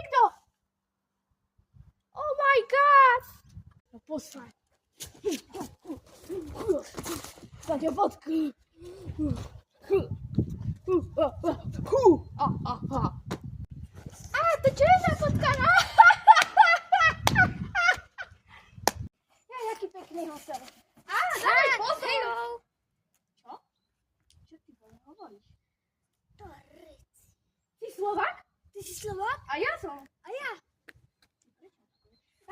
niekto. Oh my god. No poslať. Sa ťa potkni. To čo je za fotka? Jaký pekný hotel. Daj, pozor. Čo? Čo ty hovoríš? To reci. Ty Slovák? Ty si Slovák? A ja som. A ja.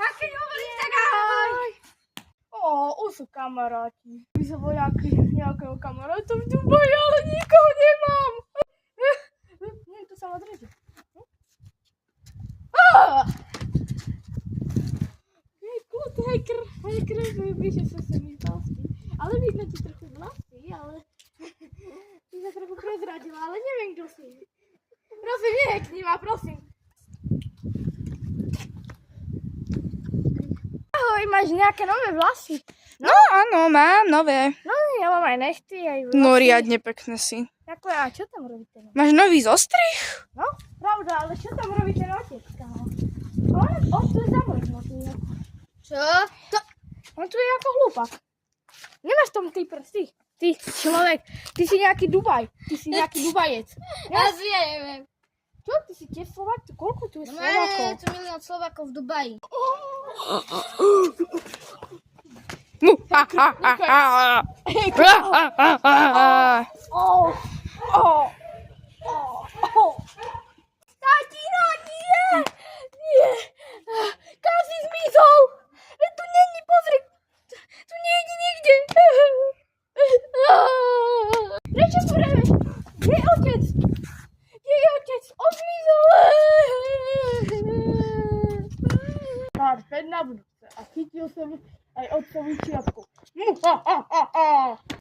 A keď hovoríš, tak ahoj. Už sú kamaráti. By som bol nejakého kamaráta v Dubaji, ale nikoho nemám. Nie, to sa ma drží. Hej, krv, vyše sa mi vlasy. Ale vidno ti trochu vlasy, ale ty sa trochu prezradila, ale neviem, kto si. Prosím, nehekni ma, prosím. Ahoj, máš nejaké nové vlasy? No áno, mám nové. No, ja mám aj nechty, aj vlasy. No riadne pekné si. Ďakujem, a čo tam robíte? Máš nový zostrih? No, pravda, ale čo tam robíte na otecka? On tu je zamrznutý. Čo? On tu je ako hlúpak. Nemáš tam ty prsty. Ty človek, ty si nejaký Dubaj. Ty si nejaký Dubajec. Asi ja neviem. Čo, ty si tiež Slovák? Koľko tu je No Slovákov? je tu milión Slovákov v Dubaji. Tatino, nie! Nie! Kam si zmizol? Tu není, pozri! Tu nejde nikde! Prečo tu reveš? Kde je otec? Kde je otec? On zmizol! Pár späť na budúce a chytil som aj otcovú čiapku.